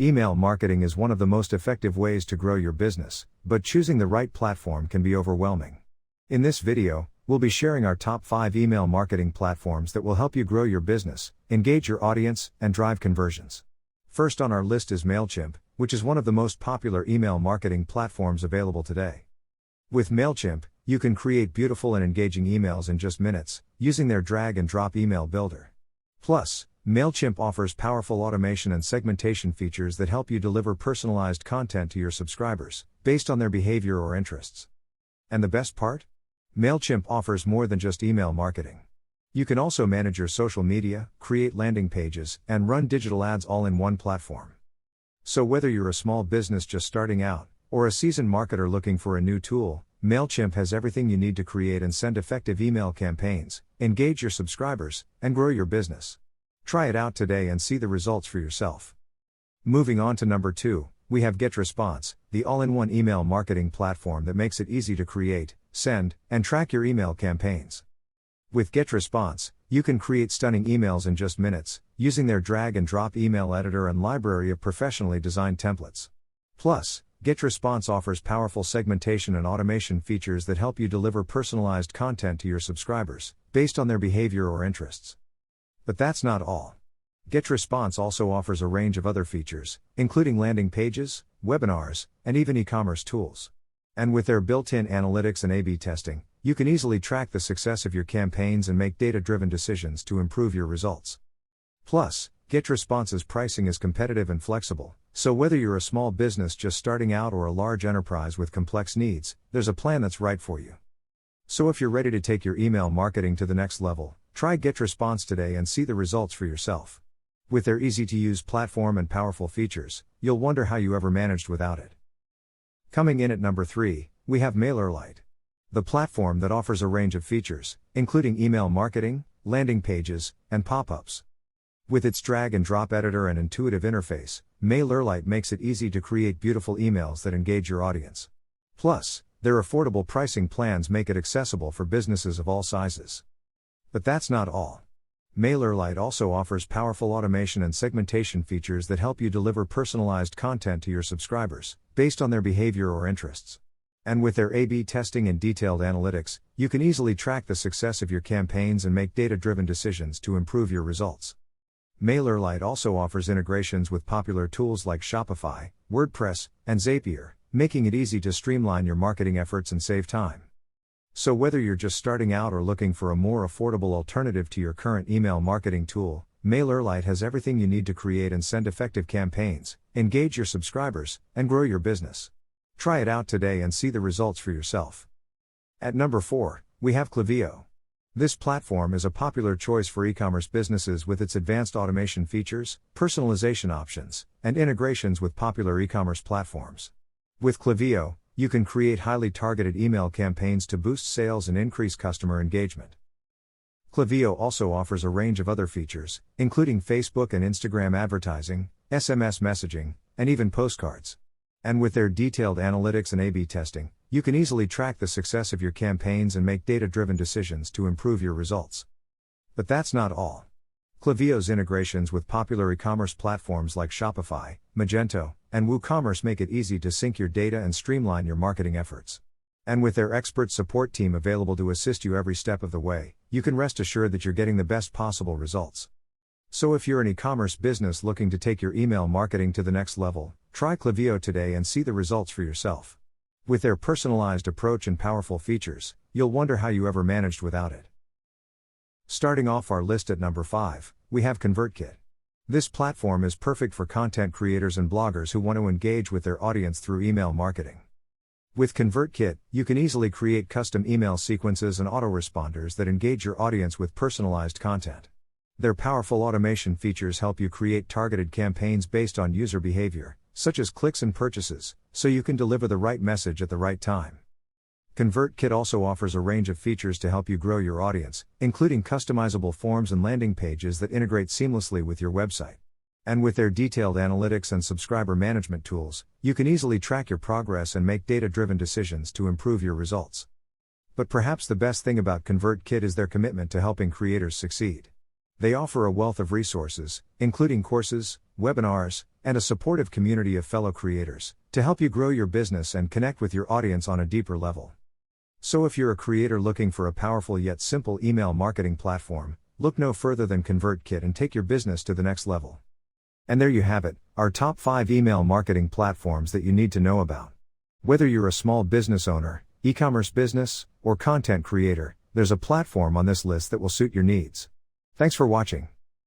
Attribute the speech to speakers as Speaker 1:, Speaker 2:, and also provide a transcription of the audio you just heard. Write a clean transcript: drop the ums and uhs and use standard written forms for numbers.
Speaker 1: Email marketing is one of the most effective ways to grow your business, but choosing the right platform can be overwhelming. In this video, we'll be sharing our top 5 email marketing platforms that will help you grow your business, engage your audience, and drive conversions. First on our list is Mailchimp, which is one of the most popular email marketing platforms available today. With Mailchimp, you can create beautiful and engaging emails in just minutes, using their drag and drop email builder. Plus, Mailchimp offers powerful automation and segmentation features that help you deliver personalized content to your subscribers, based on their behavior or interests. And the best part? Mailchimp offers more than just email marketing. You can also manage your social media, create landing pages, and run digital ads all in one platform. So whether you're a small business just starting out, or a seasoned marketer looking for a new tool, Mailchimp has everything you need to create and send effective email campaigns, engage your subscribers, and grow your business. Try it out today and see the results for yourself. Moving on to number 2, we have Getresponse, the all-in-one email marketing platform that makes it easy to create, send, and track your email campaigns. With Getresponse, you can create stunning emails in just minutes, using their drag and drop email editor and library of professionally designed templates. Plus, Getresponse offers powerful segmentation and automation features that help you deliver personalized content to your subscribers, based on their behavior or interests. But that's not all. Getresponse also offers a range of other features, including landing pages, webinars, and even e-commerce tools. And with their built-in analytics and A/B testing, you can easily track the success of your campaigns and make data-driven decisions to improve your results. Plus, Getresponse's pricing is competitive and flexible, so whether you're a small business just starting out or a large enterprise with complex needs, there's a plan that's right for you. So if you're ready to take your email marketing to the next level, try Getresponse today and see the results for yourself. With their easy-to-use platform and powerful features, you'll wonder how you ever managed without it. Coming in at number 3, we have Mailerlite, the platform that offers a range of features, including email marketing, landing pages, and pop-ups. With its drag-and-drop editor and intuitive interface, Mailerlite makes it easy to create beautiful emails that engage your audience. Plus, their affordable pricing plans make it accessible for businesses of all sizes. But that's not all. Mailerlite also offers powerful automation and segmentation features that help you deliver personalized content to your subscribers, based on their behavior or interests. And with their A/B testing and detailed analytics, you can easily track the success of your campaigns and make data-driven decisions to improve your results. Mailerlite also offers integrations with popular tools like Shopify, WordPress, and Zapier, making it easy to streamline your marketing efforts and save time. So whether you're just starting out or looking for a more affordable alternative to your current email marketing tool, Mailerlite has everything you need to create and send effective campaigns, engage your subscribers, and grow your business. Try it out today and see the results for yourself. At number 4, we have Klaviyo. This platform is a popular choice for e-commerce businesses with its advanced automation features, personalization options, and integrations with popular e-commerce platforms. With Klaviyo, you can create highly targeted email campaigns to boost sales and increase customer engagement. Klaviyo also offers a range of other features, including Facebook and Instagram advertising, SMS messaging, and even postcards. And with their detailed analytics and A/B testing, you can easily track the success of your campaigns and make data-driven decisions to improve your results. But that's not all. Klaviyo's integrations with popular e-commerce platforms like Shopify, Magento, and WooCommerce make it easy to sync your data and streamline your marketing efforts. And with their expert support team available to assist you every step of the way, you can rest assured that you're getting the best possible results. So if you're an e-commerce business looking to take your email marketing to the next level, try Klaviyo today and see the results for yourself. With their personalized approach and powerful features, you'll wonder how you ever managed without it. Starting off our list at number 5, we have Convertkit. This platform is perfect for content creators and bloggers who want to engage with their audience through email marketing. With Convertkit, you can easily create custom email sequences and autoresponders that engage your audience with personalized content. Their powerful automation features help you create targeted campaigns based on user behavior, such as clicks and purchases, so you can deliver the right message at the right time. Convertkit also offers a range of features to help you grow your audience, including customizable forms and landing pages that integrate seamlessly with your website. And with their detailed analytics and subscriber management tools, you can easily track your progress and make data-driven decisions to improve your results. But perhaps the best thing about Convertkit is their commitment to helping creators succeed. They offer a wealth of resources, including courses, webinars, and a supportive community of fellow creators, to help you grow your business and connect with your audience on a deeper level. So if you're a creator looking for a powerful yet simple email marketing platform, look no further than Convertkit and take your business to the next level. And there you have it, our top 5 email marketing platforms that you need to know about. Whether you're a small business owner, e-commerce business, or content creator, there's a platform on this list that will suit your needs. Thanks for watching.